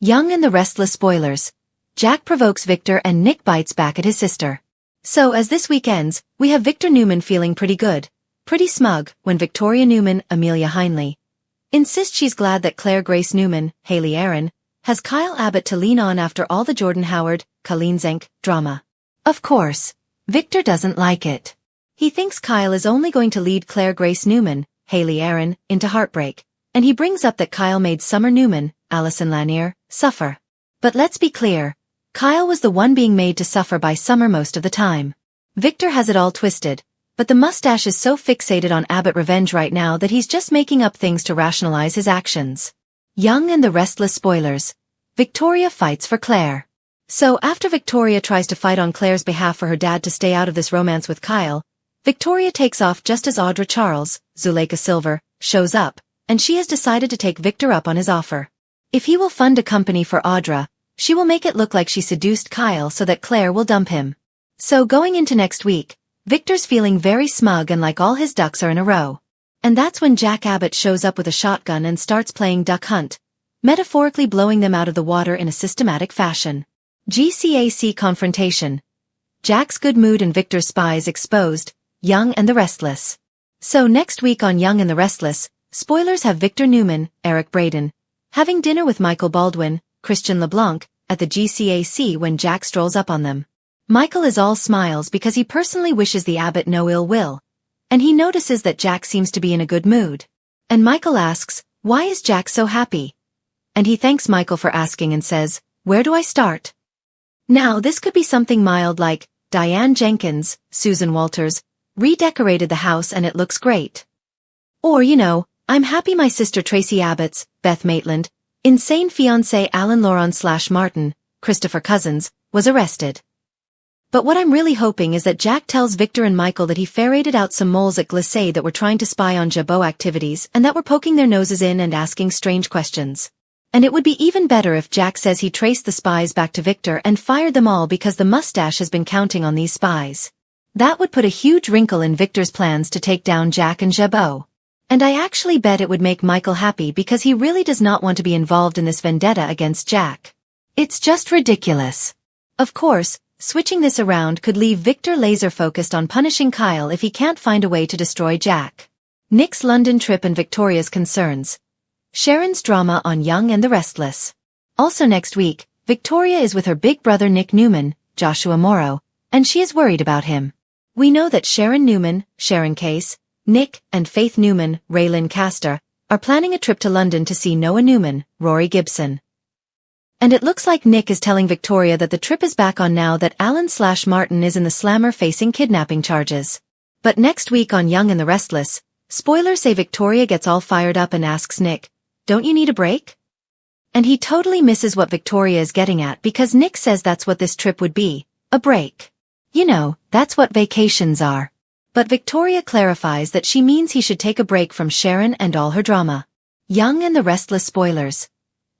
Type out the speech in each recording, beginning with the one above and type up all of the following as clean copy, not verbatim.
Young and the Restless spoilers. Jack provokes Victor and Nick bites back at his sister. So as this week ends, we have Victor Newman feeling pretty good, pretty smug, when Victoria Newman, Amelia Heinley, insists she's glad that Claire Grace Newman, Haley Aaron, has Kyle Abbott to lean on after all the Jordan Howard, Colleen Zenk drama. Of course, Victor doesn't like it. He thinks Kyle is only going to lead Claire Grace Newman, Haley Aaron, into heartbreak, and he brings up that Kyle made Summer Newman, Allison Lanier, suffer. But let's be clear, Kyle was the one being made to suffer by Summer most of the time. Victor has it all twisted, but the mustache is so fixated on Abbott revenge right now that he's just making up things to rationalize his actions. Young and the Restless spoilers. Victoria fights for Claire. So after Victoria tries to fight on Claire's behalf for her dad to stay out of this romance with Kyle, Victoria takes off just as Audra Charles, Zuleika Silver, shows up, and she has decided to take Victor up on his offer. If he will fund a company for Audra, she will make it look like she seduced Kyle so that Claire will dump him. So going into next week, Victor's feeling very smug and like all his ducks are in a row. And that's when Jack Abbott shows up with a shotgun and starts playing duck hunt, metaphorically blowing them out of the water in a systematic fashion. GCAC confrontation. Jack's good mood and Victor's spies exposed, Young and the Restless. So next week on Young and the Restless, spoilers have Victor Newman, Eric Braeden, having dinner with Michael Baldwin, Christian LeBlanc, at the GCAC when Jack strolls up on them. Michael is all smiles because he personally wishes the Abbott no ill will, and he notices that Jack seems to be in a good mood. And Michael asks, why is Jack so happy? And he thanks Michael for asking and says, where do I start? Now this could be something mild like, Diane Jenkins, Susan Walters, redecorated the house and it looks great. Or I'm happy my sister Tracy Abbott's, Beth Maitland, insane fiancé Alan Laurent/Martin, Christopher Cousins, was arrested. But what I'm really hoping is that Jack tells Victor and Michael that he ferreted out some moles at Glacé that were trying to spy on Jabot activities and that were poking their noses in and asking strange questions. And it would be even better if Jack says he traced the spies back to Victor and fired them all because the mustache has been counting on these spies. That would put a huge wrinkle in Victor's plans to take down Jack and Jabot. And I actually bet it would make Michael happy because he really does not want to be involved in this vendetta against Jack. It's just ridiculous. Of course, switching this around could leave Victor laser-focused on punishing Kyle if he can't find a way to destroy Jack. Nick's London trip and Victoria's concerns. Sharon's drama on Young and the Restless. Also next week, Victoria is with her big brother Nick Newman, Joshua Morrow, and she is worried about him. We know that Sharon Newman, Sharon Case, Nick, and Faith Newman, Raylan Castor, are planning a trip to London to see Noah Newman, Rory Gibson. And it looks like Nick is telling Victoria that the trip is back on now that Alan/Martin is in the slammer facing kidnapping charges. But next week on Young and the Restless, spoilers say Victoria gets all fired up and asks Nick, don't you need a break? And he totally misses what Victoria is getting at because Nick says that's what this trip would be, a break. That's what vacations are. But Victoria clarifies that she means he should take a break from Sharon and all her drama. Young and the Restless spoilers.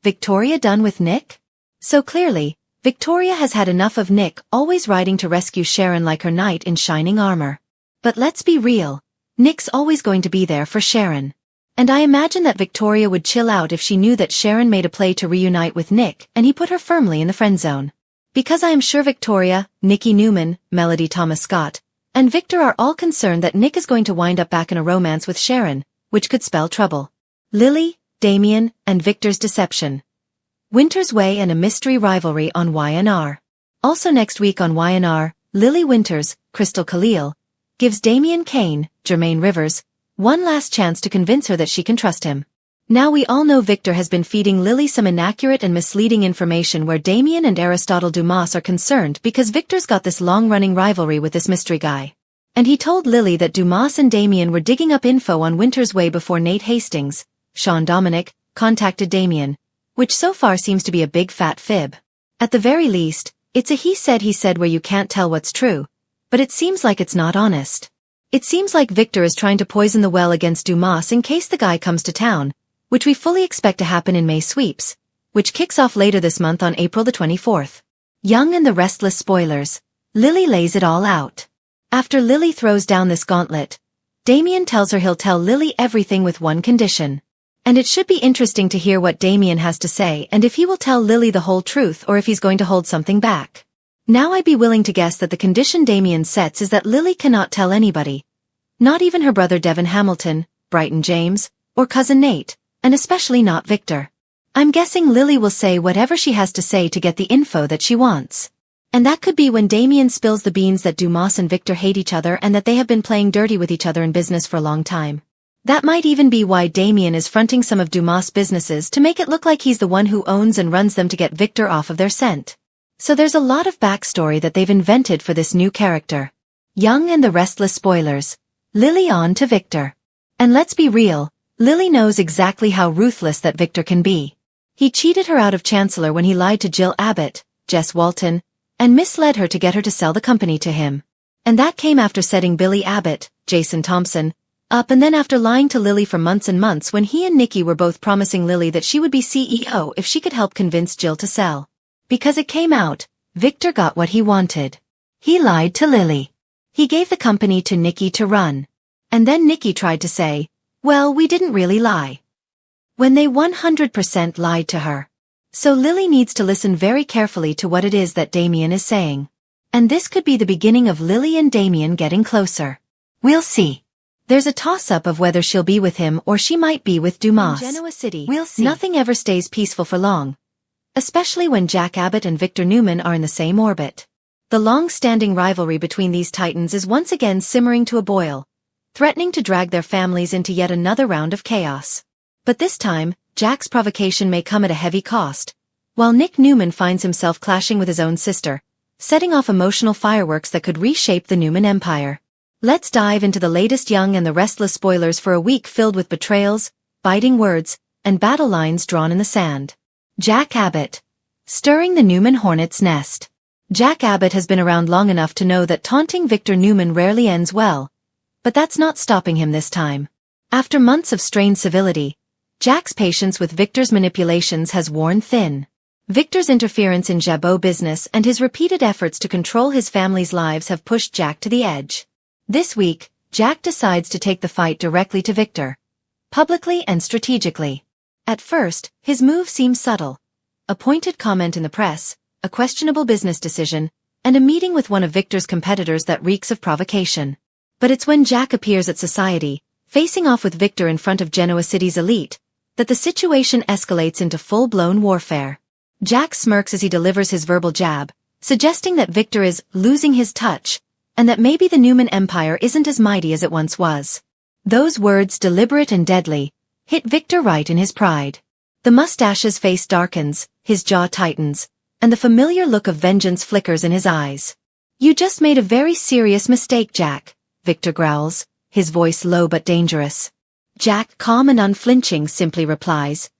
Victoria done with Nick? So clearly, Victoria has had enough of Nick always riding to rescue Sharon like her knight in shining armor. But let's be real, Nick's always going to be there for Sharon. And I imagine that Victoria would chill out if she knew that Sharon made a play to reunite with Nick and he put her firmly in the friend zone. Because I am sure Victoria, Nikki Newman, Melody Thomas Scott, and Victor are all concerned that Nick is going to wind up back in a romance with Sharon, which could spell trouble. Lily, Damien, and Victor's deception. Winter's Way and a mystery rivalry on YNR. Also next week on YNR, Lily Winters, Crystal Khalil, gives Damien Kane, Jermaine Rivers, one last chance to convince her that she can trust him. Now we all know Victor has been feeding Lily some inaccurate and misleading information where Damien and Aristotle Dumas are concerned because Victor's got this long-running rivalry with this mystery guy. And he told Lily that Dumas and Damien were digging up info on Winter's Way before Nate Hastings, Sean Dominic, contacted Damien, which so far seems to be a big fat fib. At the very least, it's a he said where you can't tell what's true, but it seems like it's not honest. It seems like Victor is trying to poison the well against Dumas in case the guy comes to town, which we fully expect to happen in May Sweeps, which kicks off later this month on April the 24th. Young and the Restless spoilers. Lily lays it all out. After Lily throws down this gauntlet, Damien tells her he'll tell Lily everything with one condition. And it should be interesting to hear what Damien has to say and if he will tell Lily the whole truth or if he's going to hold something back. Now I'd be willing to guess that the condition Damien sets is that Lily cannot tell anybody. Not even her brother Devon Hamilton, Brighton James, or cousin Nate, and especially not Victor. I'm guessing Lily will say whatever she has to say to get the info that she wants. And that could be when Damien spills the beans that Dumas and Victor hate each other and that they have been playing dirty with each other in business for a long time. That might even be why Damien is fronting some of Dumas' businesses to make it look like he's the one who owns and runs them to get Victor off of their scent. So there's a lot of backstory that they've invented for this new character. Young and the Restless spoilers. Lily on to Victor. And let's be real, Lily knows exactly how ruthless that Victor can be. He cheated her out of Chancellor when he lied to Jill Abbott, Jess Walton, and misled her to get her to sell the company to him. And that came after setting Billy Abbott, Jason Thompson, up and then after lying to Lily for months and months when he and Nikki were both promising Lily that she would be CEO if she could help convince Jill to sell. Because it came out, Victor got what he wanted. He lied to Lily. He gave the company to Nikki to run. And then Nikki tried to say, well, we didn't really lie. When they 100% lied to her. So Lily needs to listen very carefully to what it is that Damien is saying. And this could be the beginning of Lily and Damien getting closer. We'll see. There's a toss-up of whether she'll be with him or she might be with Dumas. In Genoa City, We'll see. Nothing ever stays peaceful for long. Especially when Jack Abbott and Victor Newman are in the same orbit. The long-standing rivalry between these titans is once again simmering to a boil, threatening to drag their families into yet another round of chaos. But this time, Jack's provocation may come at a heavy cost, while Nick Newman finds himself clashing with his own sister, setting off emotional fireworks that could reshape the Newman empire. Let's dive into the latest Young and the Restless spoilers for a week filled with betrayals, biting words, and battle lines drawn in the sand. Jack Abbott. Stirring the Newman hornet's nest. Jack Abbott has been around long enough to know that taunting Victor Newman rarely ends well. But that's not stopping him this time. After months of strained civility, Jack's patience with Victor's manipulations has worn thin. Victor's interference in Jabot business and his repeated efforts to control his family's lives have pushed Jack to the edge. This week, Jack decides to take the fight directly to Victor. Publicly and strategically. At first, his move seems subtle. A pointed comment in the press, a questionable business decision, and a meeting with one of Victor's competitors that reeks of provocation. But it's when Jack appears at Society, facing off with Victor in front of Genoa City's elite, that the situation escalates into full-blown warfare. Jack smirks as he delivers his verbal jab, suggesting that Victor is losing his touch, and that maybe the Newman Empire isn't as mighty as it once was. Those words, deliberate and deadly, hit Victor right in his pride. The mustache's face darkens, his jaw tightens, and the familiar look of vengeance flickers in his eyes. You just made a very serious mistake, Jack, Victor growls, his voice low but dangerous. Jack, calm and unflinching, simply replies,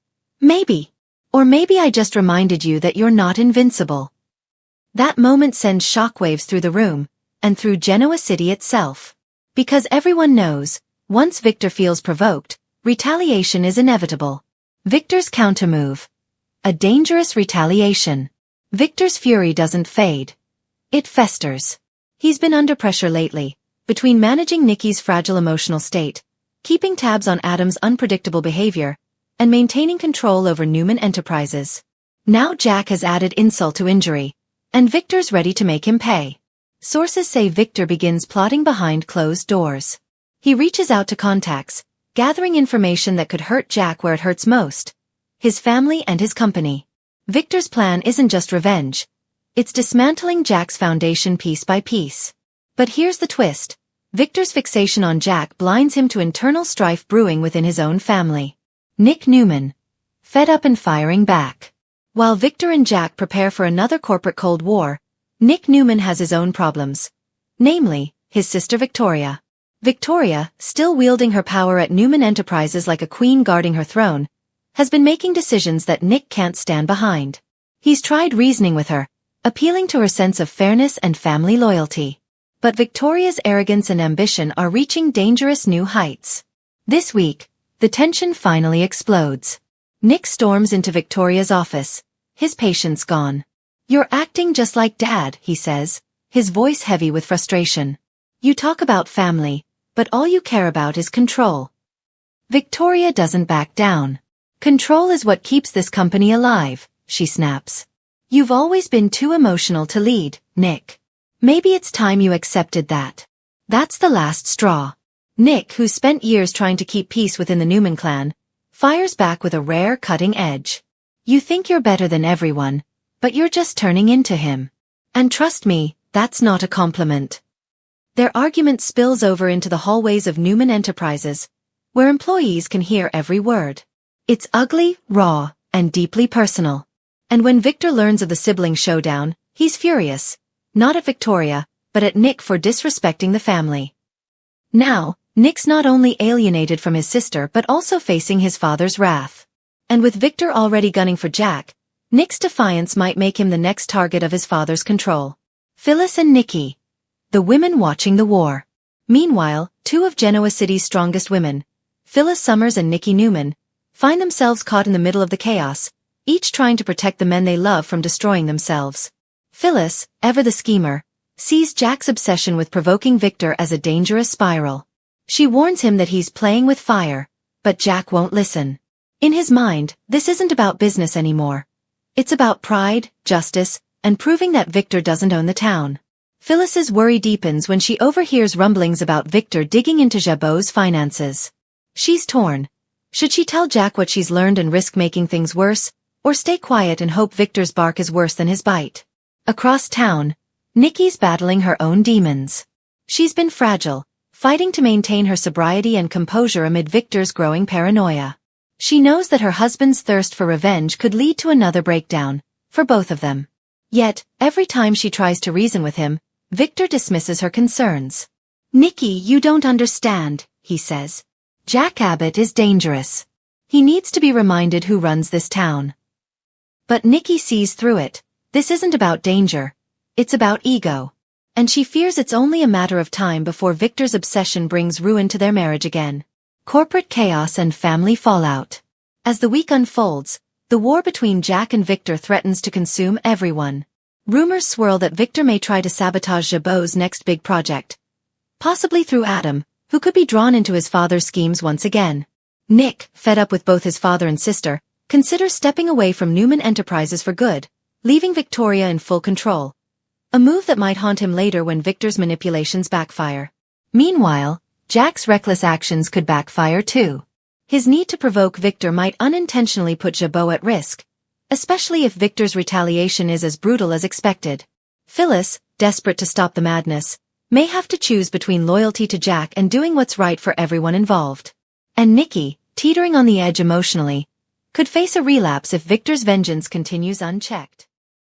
maybe. Or maybe I just reminded you that you're not invincible. That moment sends shockwaves through the room, and through Genoa City itself. Because everyone knows, once Victor feels provoked, retaliation is inevitable. Victor's countermove. A dangerous retaliation. Victor's fury doesn't fade. It festers. He's been under pressure lately, between managing Nikki's fragile emotional state, keeping tabs on Adam's unpredictable behavior, and maintaining control over Newman Enterprises. Now Jack has added insult to injury, and Victor's ready to make him pay. Sources say Victor begins plotting behind closed doors. He reaches out to contacts, gathering information that could hurt Jack where it hurts most. His family and his company. Victor's plan isn't just revenge. It's dismantling Jack's foundation piece by piece. But here's the twist. Victor's fixation on Jack blinds him to internal strife brewing within his own family. Nick Newman. Fed up and firing back. While Victor and Jack prepare for another corporate Cold War, Nick Newman has his own problems. Namely, his sister Victoria. Victoria, still wielding her power at Newman Enterprises like a queen guarding her throne, has been making decisions that Nick can't stand behind. He's tried reasoning with her, appealing to her sense of fairness and family loyalty. But Victoria's arrogance and ambition are reaching dangerous new heights. This week, the tension finally explodes. Nick storms into Victoria's office, his patience gone. You're acting just like Dad, he says, his voice heavy with frustration. You talk about family, but all you care about is control. Victoria doesn't back down. Control is what keeps this company alive, she snaps. You've always been too emotional to lead, Nick. Maybe it's time you accepted that. That's the last straw. Nick, who's spent years trying to keep peace within the Newman clan, fires back with a rare cutting edge. You think you're better than everyone, but you're just turning into him. And trust me, that's not a compliment. Their argument spills over into the hallways of Newman Enterprises, where employees can hear every word. It's ugly, raw, and deeply personal. And when Victor learns of the sibling showdown, he's furious, not at Victoria, but at Nick for disrespecting the family. Now, Nick's not only alienated from his sister but also facing his father's wrath. And with Victor already gunning for Jack, Nick's defiance might make him the next target of his father's control. Phyllis and Nikki, the women watching the war. Meanwhile, two of Genoa City's strongest women, Phyllis Summers and Nikki Newman, find themselves caught in the middle of the chaos, each trying to protect the men they love from destroying themselves. Phyllis, ever the schemer, sees Jack's obsession with provoking Victor as a dangerous spiral. She warns him that he's playing with fire, but Jack won't listen. In his mind, this isn't about business anymore. It's about pride, justice, and proving that Victor doesn't own the town. Phyllis's worry deepens when she overhears rumblings about Victor digging into Jabot's finances. She's torn. Should she tell Jack what she's learned and risk making things worse, or stay quiet and hope Victor's bark is worse than his bite? Across town, Nikki's battling her own demons. She's been fragile, fighting to maintain her sobriety and composure amid Victor's growing paranoia. She knows that her husband's thirst for revenge could lead to another breakdown, for both of them. Yet, every time she tries to reason with him, Victor dismisses her concerns. Nikki, you don't understand, he says. Jack Abbott is dangerous. He needs to be reminded who runs this town. But Nikki sees through it. This isn't about danger. It's about ego. And she fears it's only a matter of time before Victor's obsession brings ruin to their marriage again. Corporate chaos and family fallout. As the week unfolds, the war between Jack and Victor threatens to consume everyone. Rumors swirl that Victor may try to sabotage Jabot's next big project. Possibly through Adam, who could be drawn into his father's schemes once again. Nick, fed up with both his father and sister, considers stepping away from Newman Enterprises for good, leaving Victoria in full control. A move that might haunt him later when Victor's manipulations backfire. Meanwhile, Jack's reckless actions could backfire too. His need to provoke Victor might unintentionally put Jabot at risk, especially if Victor's retaliation is as brutal as expected. Phyllis, desperate to stop the madness, may have to choose between loyalty to Jack and doing what's right for everyone involved. And Nikki, teetering on the edge emotionally, could face a relapse if Victor's vengeance continues unchecked.